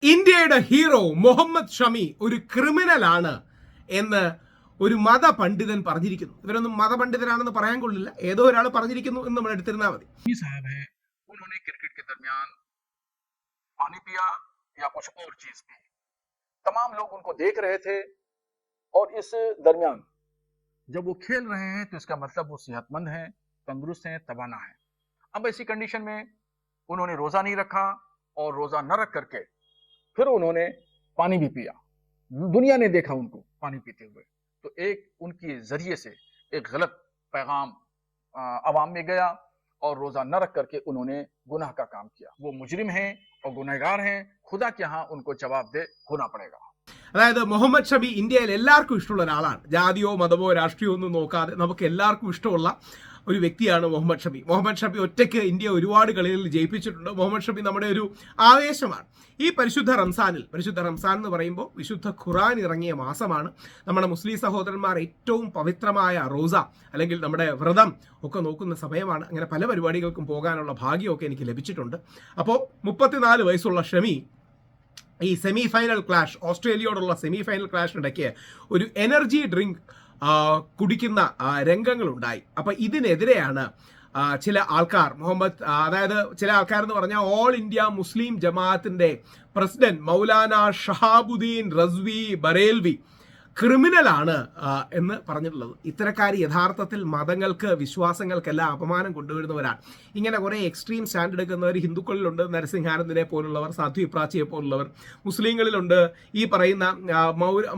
ഇന്ത്യയുടെ ഹീറോ മുഹമ്മദ് ഷമി ഒരു ക്രിമിനലാണ് എന്ന് ഒരു മതപണ്ഡിതൻ പറഞ്ഞിരിക്കുന്നു. ഇവരൊന്നും മതപണ്ഡിതനാണെന്ന് പറയാൻ കൊള്ളില്ല, ഏതോ ഒരാൾ പറഞ്ഞിരിക്കുന്നു എന്ന് നമ്മൾ എടുത്തിരുന്നാൽ മതി. उन्होंने क्रिकेट के दरमियान पानी पिया या कुछ और चीज पी। तमाम लोग उनको देख रहे थे और इस दरमियान जब वो खेल रहे हैं तो इसका मतलब वो सेहतमंद हैं, तंदुरुस्त हैं, तवाना हैं। अब ऐसी कंडीशन में उन्होंने रोजा नहीं रखा और रोजा न रख करके फिर उन्होंने पानी भी पिया। दुनिया ने देखा उनको पानी पीते हुए, तो एक उनके जरिए से एक गलत पैगाम अवाम में गया और रोजा न रख करके उन्होंने गुनाह का काम किया। वो मुजरिम हैं और गुनहगार हैं, खुदा के यहाँ उनको जवाबदेह होना पड़ेगा। അതായത് മുഹമ്മദ് ഷമി ഇന്ത്യയിൽ എല്ലാവർക്കും ഇഷ്ടമുള്ള ഒരാളാണ്. ജാതിയോ മതമോ രാഷ്ട്രീയമോ ഒന്നും നോക്കാതെ നമുക്ക് എല്ലാവർക്കും ഇഷ്ടമുള്ള ഒരു വ്യക്തിയാണ് മുഹമ്മദ് ഷമി. മുഹമ്മദ് ഷമി ഒറ്റയ്ക്ക് ഇന്ത്യ ഒരുപാട് കളികളിൽ ജയിപ്പിച്ചിട്ടുണ്ട്. മുഹമ്മദ് ഷമി നമ്മുടെ ഒരു ആവേശമാണ്. ഈ പരിശുദ്ധ റംസാൻ എന്ന് പറയുമ്പോൾ വിശുദ്ധ ഖുറാൻ ഇറങ്ങിയ മാസമാണ്. നമ്മുടെ മുസ്ലിം സഹോദരന്മാർ ഏറ്റവും പവിത്രമായ റോസ അല്ലെങ്കിൽ നമ്മുടെ വ്രതം ഒക്കെ നോക്കുന്ന സമയമാണ്. അങ്ങനെ പല പരിപാടികൾക്കും പോകാനുള്ള ഭാഗ്യമൊക്കെ എനിക്ക് ലഭിച്ചിട്ടുണ്ട്. അപ്പോൾ 34 വയസ്സുള്ള ഷമി ഈ സെമി ഫൈനൽ ക്ലാഷ്, ഓസ്ട്രേലിയയോടുള്ള സെമി ഫൈനൽ ക്ലാഷിനിടയ്ക്ക് ഒരു എനർജി ഡ്രിങ്ക് കുടിക്കുന്ന രംഗങ്ങളുണ്ടായി. അപ്പം ഇതിനെതിരെയാണ് ചില ആൾക്കാർ അതായത് ചില ആൾക്കാർ എന്ന് പറഞ്ഞാൽ ഓൾ ഇന്ത്യ മുസ്ലിം ജമാഅത്തിന്റെ പ്രസിഡന്റ് മൗലാന ഷഹാബുദ്ദീൻ റസ്വി ബറേൽവി ക്രിമിനലാണ് എന്ന് പറഞ്ഞിട്ടുള്ളത്. ഇത്തരക്കാർ യഥാർത്ഥത്തിൽ മതങ്ങൾക്ക് വിശ്വാസങ്ങൾക്കെല്ലാം അപമാനം കൊണ്ടുവരുന്നവരാണ്. ഇങ്ങനെ കുറേ എക്സ്ട്രീം സ്റ്റാൻഡ് എടുക്കുന്നവർ ഹിന്ദുക്കളിലുണ്ട്. നരസിംഹാനന്ദനെ പോലുള്ളവർ, സാധ്വി പ്രാച്ചിയെ പോലുള്ളവർ. മുസ്ലിങ്ങളിലുണ്ട് ഈ പറയുന്ന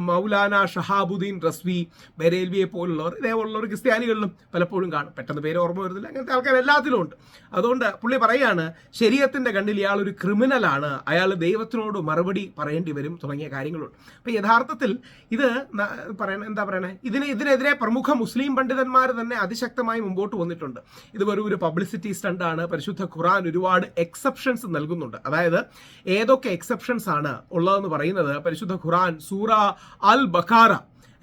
മൗലാന ഷഹാബുദ്ദീൻ റസ്വി ബരേൽവിയെ പോലുള്ളവർ. ഇതേപോലുള്ളവർ ക്രിസ്ത്യാനികളിലും പലപ്പോഴും കാണും. പെട്ടെന്ന് പേര് ഓർമ്മ വരുന്നില്ല. അങ്ങനത്തെ ആൾക്കാർ എല്ലാത്തിലും ഉണ്ട്. അതുകൊണ്ട് പുള്ളി പറയാണ്, ശരീഅത്തിന്റെ കണ്ണിൽ ഇയാൾ ഒരു ക്രിമിനലാണ്, അയാൾ ദൈവത്തിനോട് മറുപടി പറയേണ്ടി വരും തുടങ്ങിയ കാര്യങ്ങളുണ്ട്. അപ്പം യഥാർത്ഥത്തിൽ ഇത് ഇതിനെതിരെ പ്രമുഖ മുസ്ലിം പണ്ഡിതന്മാർ തന്നെ അതിശക്തമായി മുമ്പോട്ട് വന്നിട്ടുണ്ട്. ഇത് വെറും ഒരു പബ്ലിസിറ്റി സ്റ്റണ്ടാണ്. പരിശുദ്ധ ഖുറാൻ ഒരുപാട് എക്സെപ്ഷൻസ് നൽകുന്നുണ്ട്. അതായത് ഏതൊക്കെ എക്സെപ്ഷൻസ് ആണ് ഉള്ളതെന്ന് പറയുന്നത് പരിശുദ്ധ ഖുറാൻ സൂറ അൽ ബഖാറ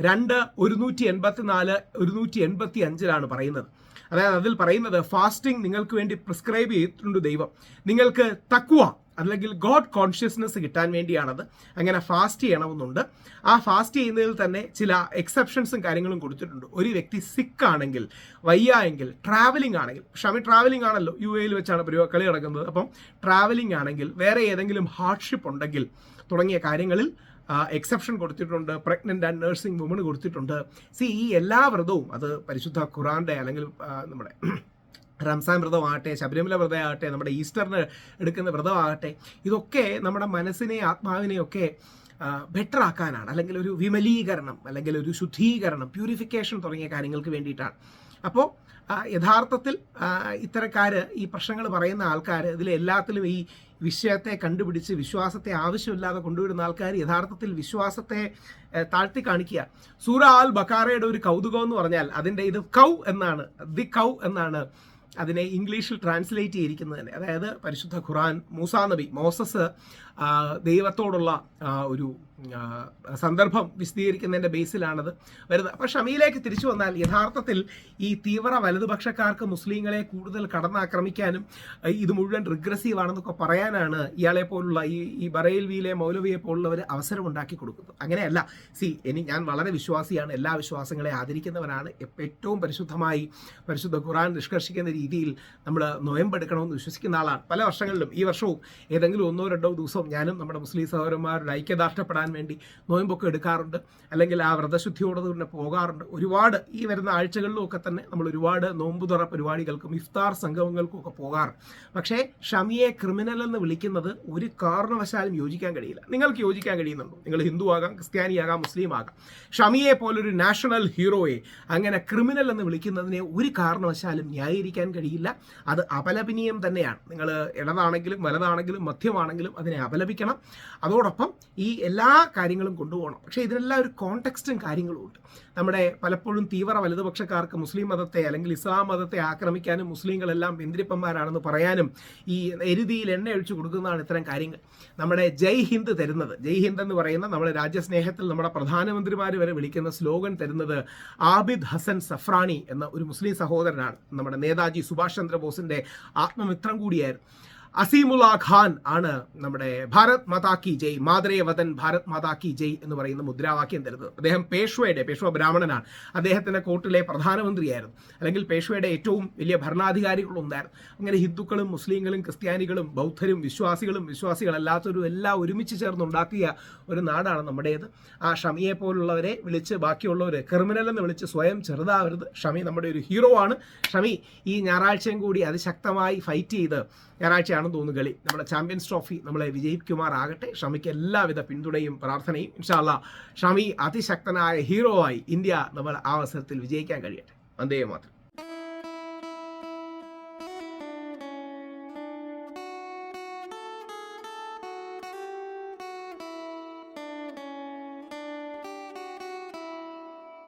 2:184-185 പറയുന്നത്. അതായത് അതിൽ പറയുന്നത് ഫാസ്റ്റിംഗ് നിങ്ങൾക്ക് വേണ്ടി പ്രിസ്ക്രൈബ് ചെയ്തിട്ടുണ്ട് ദൈവം. നിങ്ങൾക്ക് തഖ്വ അല്ലെങ്കിൽ ഗോഡ് കോൺഷ്യസ്നെസ് കിട്ടാൻ വേണ്ടിയാണത്. അങ്ങനെ ഫാസ്റ്റ് ചെയ്യണമെന്നുണ്ട്. ആ ഫാസ്റ്റ് ചെയ്യുന്നതിൽ തന്നെ ചില എക്സെപ്ഷൻസും കാര്യങ്ങളും കൊടുത്തിട്ടുണ്ട്. ഒരു വ്യക്തി സിക്ക് ആണെങ്കിൽ, വയ്യ എങ്കിൽ, ട്രാവലിംഗ് ആണെങ്കിൽ, ഷമി ട്രാവലിംഗ് ആണല്ലോ, UAE വെച്ചാണ് കളി നടക്കുന്നത്. അപ്പം ട്രാവലിംഗ് ആണെങ്കിൽ, വേറെ ഏതെങ്കിലും ഹാർഡ്ഷിപ്പ് ഉണ്ടെങ്കിൽ തുടങ്ങിയ കാര്യങ്ങളിൽ എക്സെപ്ഷൻ കൊടുത്തിട്ടുണ്ട്. പ്രഗ്നന്റ് ആൻഡ് നഴ്സിംഗ് വുമൺ കൊടുത്തിട്ടുണ്ട്. ഈ എല്ലാ വ്രതവും അത് പരിശുദ്ധ ഖുറാന്റെ അല്ലെങ്കിൽ നമ്മുടെ റംസാൻ വ്രതമാകട്ടെ, ശബരിമല വ്രതമാകട്ടെ, നമ്മുടെ ഈസ്റ്ററിന് എടുക്കുന്ന വ്രതമാകട്ടെ, ഇതൊക്കെ നമ്മുടെ മനസ്സിനെ ആത്മാവിനെയൊക്കെ ബെറ്റർ ആക്കാനാണ്, അല്ലെങ്കിൽ ഒരു വിമലീകരണം, അല്ലെങ്കിൽ ഒരു ശുദ്ധീകരണം, പ്യൂരിഫിക്കേഷൻ തുടങ്ങിയ കാര്യങ്ങൾക്ക് വേണ്ടിയിട്ടാണ്. അപ്പോൾ യഥാർത്ഥത്തിൽ ഇത്തരക്കാർ, ഈ പ്രശ്നങ്ങൾ പറയുന്ന ആൾക്കാർ, ഇതിലെല്ലാത്തിലും ഈ വിഷയത്തെ കണ്ടുപിടിച്ച് വിശ്വാസത്തെ ആവശ്യമില്ലാതെ കൊണ്ടുവിടുന്ന ആൾക്കാർ യഥാർത്ഥത്തിൽ വിശ്വാസത്തെ താഴ്ത്തി കാണിക്കുക. സൂറ അൽ ബഖാറയുടെ ഒരു കൗതുകം എന്ന് പറഞ്ഞാൽ അതിൻ്റെ ഇത് കൗ എന്നാണ്, ദി കൗ എന്നാണ് അതിനെ ഇംഗ്ലീഷിൽ ട്രാൻസ്ലേറ്റ് ചെയ്തിരിക്കുന്നത് തന്നെ. അതായത് പരിശുദ്ധ ഖുറാൻ മോസസ് ദൈവത്തോടുള്ള ഒരു സന്ദർഭം വിശദീകരിക്കുന്നതിൻ്റെ ബേസിലാണത് വരുന്നത്. അപ്പോൾ ഷമിയിലേക്ക് തിരിച്ചു വന്നാൽ യഥാർത്ഥത്തിൽ ഈ തീവ്ര വലതുപക്ഷക്കാർക്ക് മുസ്ലിങ്ങളെ കൂടുതൽ കടന്നാക്രമിക്കാനും ഇത് മുഴുവൻ റിഗ്രസീവ് ആണെന്നൊക്കെ പറയാനാണ് ഇയാളെ പോലുള്ള ഈ ബറേൽവിയിലെ മൗലവിയെ പോലുള്ളവർ അവസരം ഉണ്ടാക്കി കൊടുക്കുന്നത്. അങ്ങനെയല്ല. ഞാൻ വളരെ വിശ്വാസിയാണ്, എല്ലാ വിശ്വാസങ്ങളെ ആദരിക്കുന്നവരാണ്. ഏറ്റവും പരിശുദ്ധമായി പരിശുദ്ധ ഖുറാൻ നിഷ്കർഷിക്കുന്ന രീതിയിൽ നമ്മൾ നോയമ്പെടുക്കണമെന്ന് വിശ്വസിക്കുന്ന ആളാണ്. പല വർഷങ്ങളിലും, ഈ വർഷവും ഏതെങ്കിലും 1-2 ദിവസം ഞാനും നമ്മുടെ മുസ്ലിം സഹോദരന്മാരുടെ ഐക്യദാർഢ്യപ്പെടാൻ വേണ്ടി നോയമ്പൊക്കെ എടുക്കാറുണ്ട്, അല്ലെങ്കിൽ ആ വ്രതശുദ്ധിയോട് തന്നെ പോകാറുണ്ട്. ഒരുപാട് ഈ വരുന്ന ആഴ്ചകളിലും ഒക്കെ തന്നെ നമ്മൾ ഒരുപാട് നോമ്പുതുറ പരിപാടികൾക്കും ഇഫ്താർ സംഗമങ്ങൾക്കും ഒക്കെ പോകാറ്. പക്ഷേ ഷമിയെ ക്രിമിനൽ എന്ന് വിളിക്കുന്നത് ഒരു കാരണവശാലും യോജിക്കാൻ കഴിയില്ല. നിങ്ങൾക്ക് യോജിക്കാൻ കഴിയുന്നുണ്ടോ? നിങ്ങൾ ഹിന്ദു ആകാം, ക്രിസ്ത്യാനിയാകാം, മുസ്ലിം ആകാം. ഷമിയെ പോലൊരു നാഷണൽ ഹീറോയെ അങ്ങനെ ക്രിമിനൽ എന്ന് വിളിക്കുന്നതിനെ ഒരു കാരണവശാലും ന്യായീകരിക്കാൻ കഴിയില്ല. അത് അപലപനീയം തന്നെയാണ്. നിങ്ങൾ ഇടതാണെങ്കിലും വലതാണെങ്കിലും മധ്യമാണെങ്കിലും അതിനെ അപലപിക്കണം. അതോടൊപ്പം ഈ എല്ലാ കാര്യങ്ങളും കൊണ്ടുപോകണം. പക്ഷേ ഇതിനെല്ലാം ഒരു കോണ്ടെക്സ്റ്റും കാര്യങ്ങളും ഉണ്ട്. നമ്മുടെ പലപ്പോഴും തീവ്ര വലതുപക്ഷക്കാർക്ക് മുസ്ലിം മതത്തെ അല്ലെങ്കിൽ ഇസ്ലാം മതത്തെ ആക്രമിക്കാനും മുസ്ലിങ്ങളെല്ലാം ബന്ദിരിപ്പന്മാരാണെന്ന് പറയാനും ഈ എരുതിയിൽ എണ്ണ ഒഴിച്ചു കൊടുക്കുന്നതാണ് ഇത്തരം കാര്യങ്ങൾ. നമ്മുടെ ജയ് ഹിന്ദ് തരുന്നത്, ജയ് ഹിന്ദ് എന്ന് പറയുന്ന നമ്മുടെ രാജ്യസ്നേഹത്തിൽ നമ്മുടെ പ്രധാനമന്ത്രിമാർ വരെ വിളിക്കുന്ന സ്ലോഗൻ തരുന്നത് ആബിദ് ഹസൻ സഫ്രാനി എന്ന ഒരു മുസ്ലിം സഹോദരനാണ്. നമ്മുടെ നേതാജി സുഭാഷ് ചന്ദ്രബോസിന്റെ ആത്മമിത്രം കൂടിയായിരുന്നു. അസീമുല്ല ഖാൻ ആണ് നമ്മുടെ ഭാരത് മാതാ കി ജയ്, മാതരേ വതൻ ഭാരത് മാതാ കി ജയ് എന്ന് പറയുന്ന മുദ്രാവാക്യം തരുന്നത്. അദ്ദേഹം പേഷ്വ ബ്രാഹ്മണനാണ്. അദ്ദേഹത്തിന്റെ കോർട്ടിലെ പ്രധാനമന്ത്രിയായിരുന്നു, അല്ലെങ്കിൽ പേഷ്വയുടെ ഏറ്റവും വലിയ ഭരണാധികാരികളൊന്നായിരുന്നു. അങ്ങനെ ഹിന്ദുക്കളും മുസ്ലിങ്ങളും ക്രിസ്ത്യാനികളും ബൗദ്ധരും വിശ്വാസികളല്ലാത്തവരും എല്ലാം ഒരുമിച്ച് ചേർന്നുണ്ടാക്കിയ ഒരു നാടാണ് നമ്മുടേത്. ആ ഷമിയെ പോലുള്ളവരെ വിളിച്ച് ബാക്കിയുള്ളവർ ക്രിമിനൽ എന്ന് വിളിച്ച് സ്വയം ചെറുതാവരുത്. ഷമി നമ്മുടെ ഒരു ഹീറോ ആണ്. ഷമി ഈ ഞായറാഴ്ചയും കൂടി അതിശക്തമായി ഫൈറ്റ് ചെയ്ത്, ഞായറാഴ്ചയാണെന്ന് തോന്നുന്നു കളി, നമ്മുടെ ചാമ്പ്യൻസ് ട്രോഫി നമ്മളെ വിജയിക്കുമാറാകട്ടെ. ഷമിക്ക് എല്ലാവിധ പിന്തുണയും പ്രാർത്ഥനയും. ഇൻഷാ അല്ലാഹ് ഷമി അതിശക്തനായ ഹീറോ ആയി ഇന്ത്യ നമ്മൾ ആ അവസരത്തിൽ വിജയിക്കാൻ കഴിയട്ടെ. വന്ദേ മാതരം.